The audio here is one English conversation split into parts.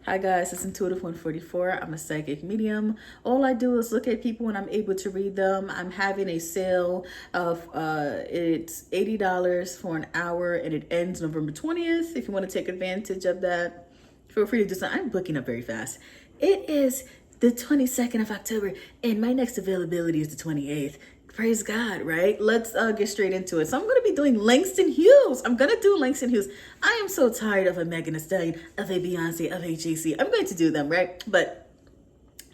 Hi guys, it's Intuitive 144. I'm a psychic medium. All I do is look at people and I'm able to read them. I'm having a sale of it's $80 for an hour and it ends November 20th. If you want to take advantage of that, feel free to do so. I'm booking up very fast. It is the 22nd of October and my next availability is the 28th. Praise God, right? Let's get straight into it. So I'm going to be doing Langston Hughes. I'm going to do Langston Hughes. I am so tired of a Megan Thee Stallion, of a Beyonce, of a JC. I'm going to do them, right? But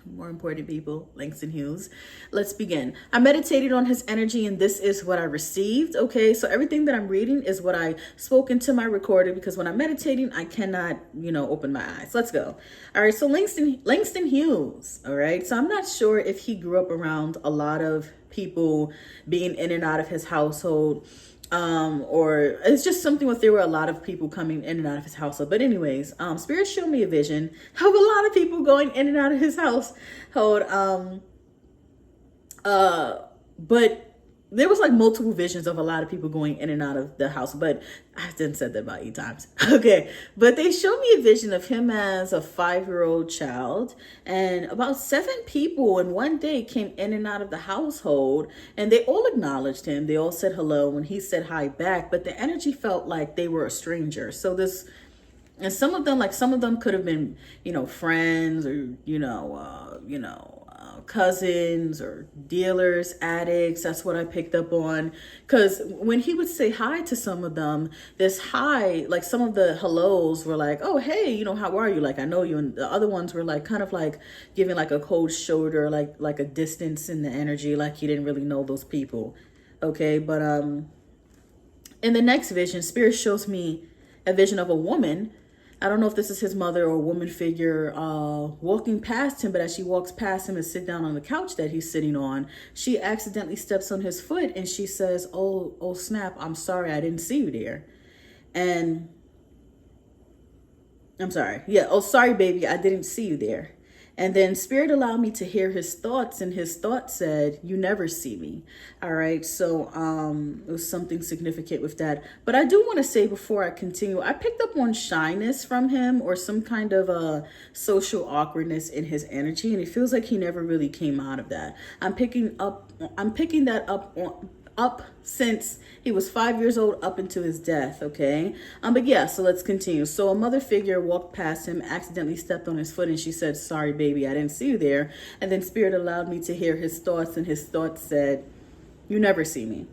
more important people, Langston Hughes. Let's begin. I meditated on his energy and this is what I received. Okay, so everything that I'm reading is what I spoke into my recorder because when I'm meditating, I cannot, open my eyes. Let's go. All right, so Langston Hughes. All right, so I'm not sure if he grew up around a lot of people being in and out of his household, or it's just something with there were a lot of people coming in and out of his household. But anyways, Spirit showed me a vision of a lot of people going in and out of his household. But there was like multiple visions of a lot of people going in and out of the house, but I didn't said that about 8 times. Okay. But they showed me a vision of him as a 5-year-old child, and about 7 people in one day came in and out of the household and they all acknowledged him. They all said hello and he said hi back, but the energy felt like they were a stranger. So and some of them could have been, friends or, cousins or dealers, addicts. That's what I picked up on. Because when he would say hi to some of them, this hi, like some of the hellos were like, oh, hey, how are you? Like, I know you. And the other ones were like, kind of like giving like a cold shoulder, like a distance in the energy, like he didn't really know those people. Okay. But in the next vision, Spirit shows me a vision of a woman. I don't know if this is his mother or a woman figure walking past him, but as she walks past him and sit down on the couch that he's sitting on, she accidentally steps on his foot and she says, oh snap, I'm sorry, I didn't see you there. And I'm sorry. Yeah. Oh, sorry, baby, I didn't see you there. And then Spirit allowed me to hear his thoughts, and his thought said, you never see me. All right. So it was something significant with that. But I do want to say before I continue, I picked up on shyness from him or some kind of a social awkwardness in his energy. And it feels like he never really came out of that. I'm picking that up since he was 5 years old up into his death. Okay. But yeah, so let's continue. So a mother figure walked past him, accidentally stepped on his foot, and she said, sorry, baby, I didn't see you there. And then Spirit allowed me to hear his thoughts, and his thoughts said, you never see me.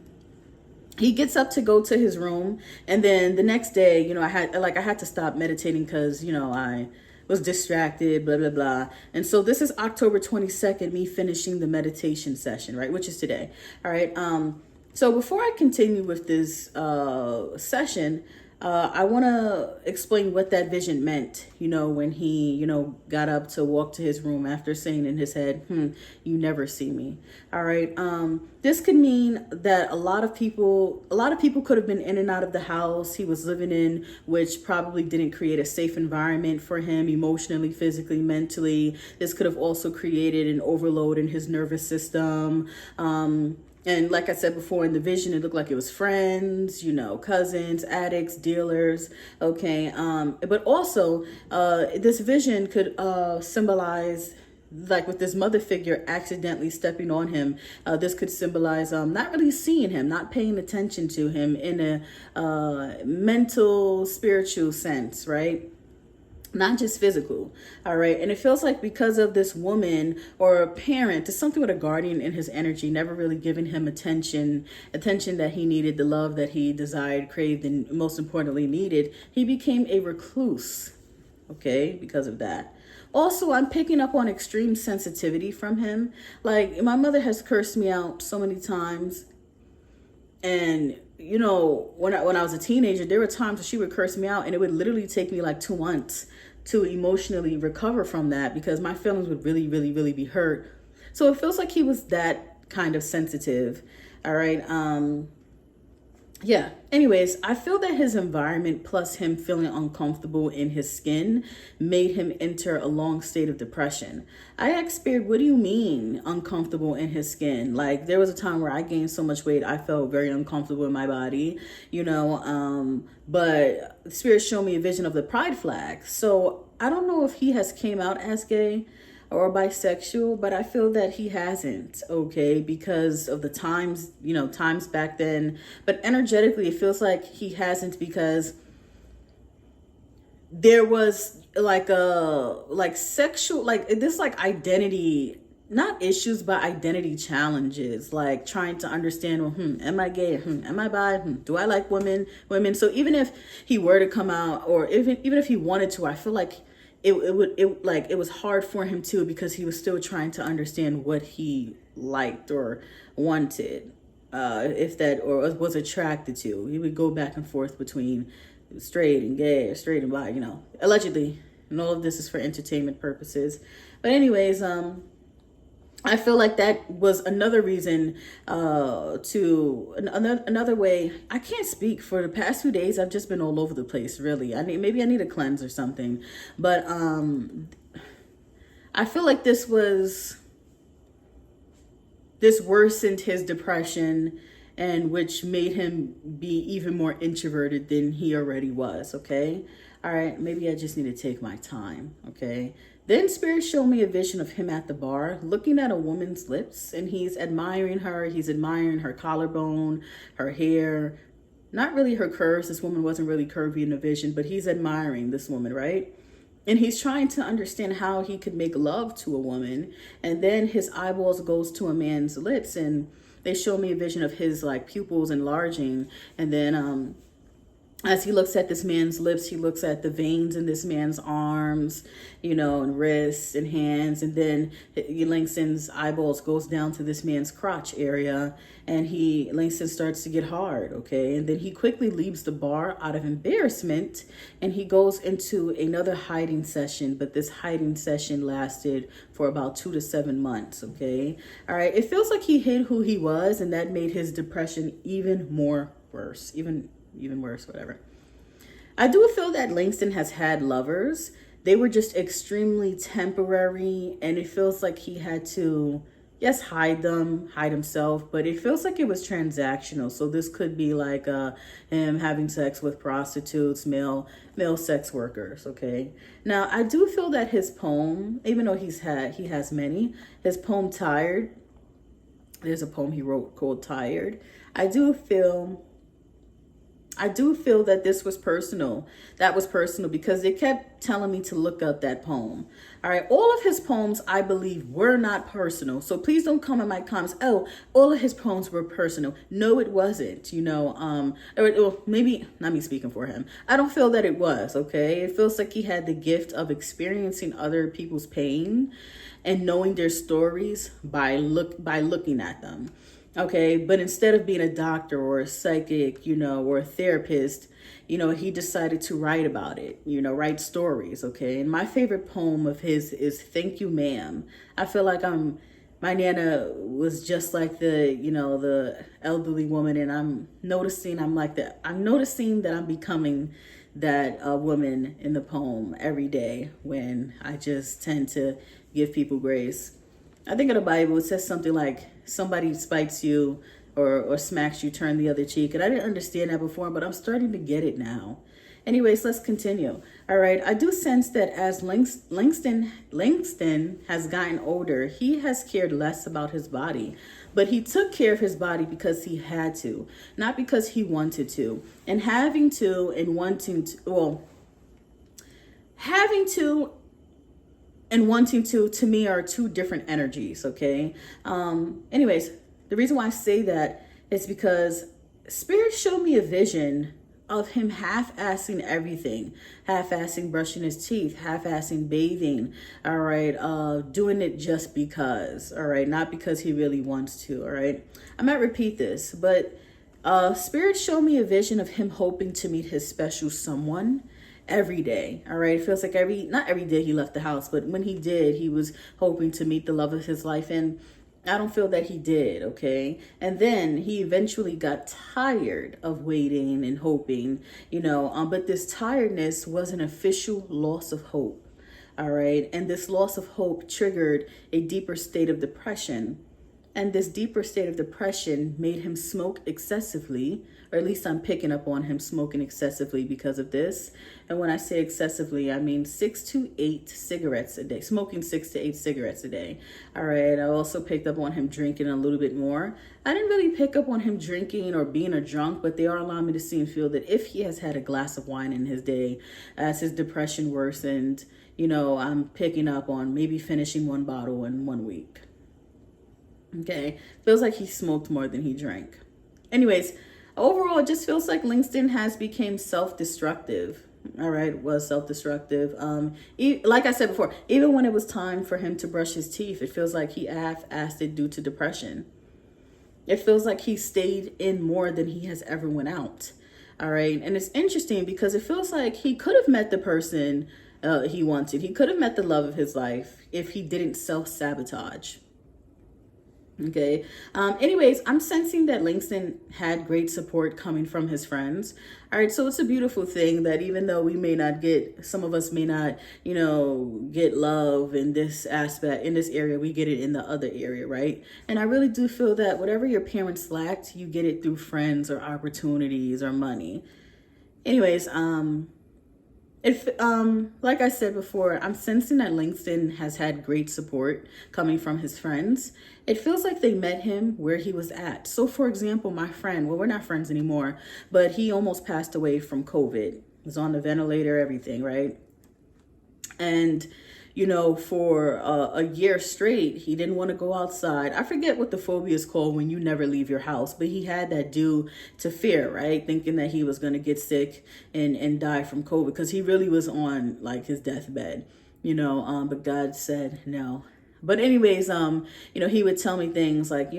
He gets up to go to his room. And then the next day, I had to stop meditating because, I was distracted, blah, blah, blah. And so this is October 22nd, me finishing the meditation session, right? Which is today. All right. So before I continue with this session, I want to explain what that vision meant, when he, got up to walk to his room after saying in his head, you never see me. All right. This could mean that a lot of people could have been in and out of the house he was living in, which probably didn't create a safe environment for him emotionally, physically, mentally. This could have also created an overload in his nervous system. And like I said before, in the vision, it looked like it was friends, cousins, addicts, dealers. Okay. But also, this vision could symbolize, like with this mother figure accidentally stepping on him. This could symbolize not really seeing him, not paying attention to him in a mental, spiritual sense, right? Not just physical. All right. And it feels like because of this woman or a parent, there's something with a guardian in his energy, never really giving him attention that he needed, the love that he desired, craved, and most importantly needed. He became a recluse. Okay. Because of that. Also, I'm picking up on extreme sensitivity from him. Like, my mother has cursed me out so many times. And when I was a teenager, there were times when she would curse me out and it would literally take me like 2 months to emotionally recover from that because my feelings would really, really, really be hurt. So it feels like he was that kind of sensitive. All right. Yeah. Anyways, I feel that his environment plus him feeling uncomfortable in his skin made him enter a long state of depression. I asked Spirit, what do you mean uncomfortable in his skin? Like, there was a time where I gained so much weight, I felt very uncomfortable in my body, but Spirit showed me a vision of the pride flag. So I don't know if he has came out as gay or bisexual, but I feel that he hasn't, okay, because of the times, times back then. But energetically, it feels like he hasn't, because there was like sexual, like this, like identity, not issues, but identity challenges, like trying to understand, well, am I gay? Am I bi? Do I like women? So even if he were to come out, or even if he wanted to, I feel like it was hard for him too, because he was still trying to understand what he liked or wanted, if that, or was attracted to. He would go back and forth between straight and gay, or straight and bi, allegedly. And all of this is for entertainment purposes. But anyways, I feel like that was another reason, another way. I can't speak. For the past few days, I've just been all over the place, really. Maybe I need a cleanse or something. But I feel like this worsened his depression, and which made him be even more introverted than he already was, okay? All right, maybe I just need to take my time, okay? Then Spirit showed me a vision of him at the bar, looking at a woman's lips, and he's admiring her. He's admiring her collarbone, her hair, not really her curves. This woman wasn't really curvy in the vision, but he's admiring this woman, right? And he's trying to understand how he could make love to a woman. And then his eyeballs goes to a man's lips, and they show me a vision of his like pupils enlarging. And then as he looks at this man's lips, he looks at the veins in this man's arms, and wrists and hands. And then Langston's eyeballs goes down to this man's crotch area, and Langston starts to get hard, okay? And then he quickly leaves the bar out of embarrassment, and he goes into another hiding session. But this hiding session lasted for about 2 to 7 months, okay? All right, it feels like he hid who he was, and that made his depression even more worse, even worse, whatever. I do feel that Langston has had lovers. They were just extremely temporary, and it feels like he had to, yes, hide himself, but it feels like it was transactional. So this could be like him having sex with prostitutes, male sex workers, okay? Now, I do feel that his poem, even though he has many, his poem Tired, there's a poem he wrote called Tired. I do feel that this was personal. That was personal, because they kept telling me to look up that poem. All right. All of his poems, I believe, were not personal. So please don't come in my comments, oh, all of his poems were personal. No, it wasn't, or maybe not me speaking for him. I don't feel that it was, okay? It feels like he had the gift of experiencing other people's pain and knowing their stories by looking at them. Okay, but instead of being a doctor or a psychic, or a therapist, he decided to write about it, write stories, okay? And my favorite poem of his is Thank You, Ma'am. I feel like my Nana was just like the elderly woman, and I'm noticing that I'm becoming that woman in the poem every day, when I just tend to give people grace. I think in the Bible, it says something like, somebody spites you or smacks you, turn the other cheek. And I didn't understand that before, but I'm starting to get it now. Anyways, let's continue. All right. I do sense that as Langston has gotten older, he has cared less about his body. But he took care of his body because he had to, not because he wanted to. And having to and wanting to me are two different energies, okay? Anyways, the reason why I say that is because Spirit showed me a vision of him half-assing everything, half-assing brushing his teeth, half-assing bathing, all right, doing it just because, all right, not because he really wants to, all right? I might repeat this, but Spirit showed me a vision of him hoping to meet his special someone every day. All right. It feels like not every day he left the house, but when he did, he was hoping to meet the love of his life. And I don't feel that he did. Okay. And then he eventually got tired of waiting and hoping, but this tiredness was an official loss of hope. All right. And this loss of hope triggered a deeper state of depression. And this deeper state of depression made him smoke excessively, or at least I'm picking up on him smoking excessively because of this. And when I say excessively, I mean 6 to 8 cigarettes a day, smoking 6 to 8 cigarettes a day. All right. I also picked up on him drinking a little bit more. I didn't really pick up on him drinking or being a drunk, but they are allowing me to see and feel that if he has had a glass of wine in his day, as his depression worsened, I'm picking up on maybe finishing one bottle in 1 week. Okay, feels like he smoked more than he drank. Anyways, overall, it just feels like Langston has become self-destructive. All right, was self-destructive. Like I said before, even when it was time for him to brush his teeth, it feels like he half-assed it due to depression. It feels like he stayed in more than he has ever went out. All right, and it's interesting because it feels like he could have met the person he wanted. He could have met the love of his life if he didn't self-sabotage. Okay. Anyways, I'm sensing that Langston had great support coming from his friends. All right. So it's a beautiful thing that even though some of us may not, get love in this aspect, in this area, we get it in the other area. Right. And I really do feel that whatever your parents lacked, you get it through friends or opportunities or money. Anyways, like I said before, I'm sensing that Langston has had great support coming from his friends. It feels like they met him where he was at. So for example, my friend, well, we're not friends anymore, but he almost passed away from COVID. He was on the ventilator, everything, right? And for a year straight, he didn't want to go outside. I forget what the phobia is called when you never leave your house, but he had that due to fear, right? Thinking that he was going to get sick and die from COVID because he really was on like his deathbed, but God said no. But anyways, he would tell me things like,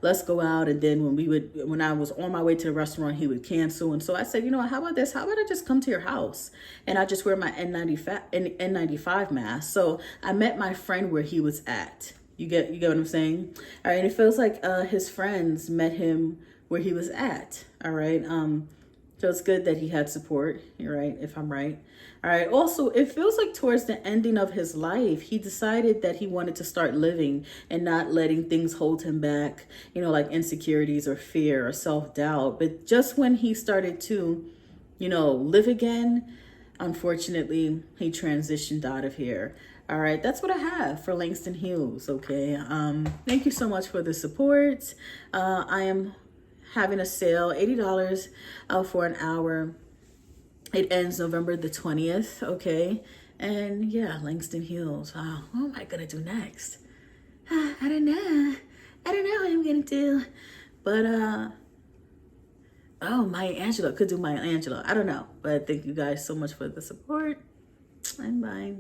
let's go out. And then when I was on my way to the restaurant, he would cancel. And so I said, how about this? How about I just come to your house and I just wear my N95 mask? So I met my friend where he was at. You get what I'm saying? All right. And it feels like his friends met him where he was at. All right. So it's good that he had support. You're right, if I'm right. All right. Also, it feels like towards the ending of his life, he decided that he wanted to start living and not letting things hold him back, like insecurities or fear or self-doubt. But just when he started to, live again, unfortunately, he transitioned out of here. All right, that's what I have for Langston Hughes. Okay. Thank you so much for the support. I am having a sale, $80 for an hour. It ends November the 20th, okay? And yeah, Langston Hughes. Wow, what am I gonna do next? I don't know. I don't know what I'm gonna do. But Maya Angelou. Could do Maya Angelou. I don't know. But thank you guys so much for the support. And bye.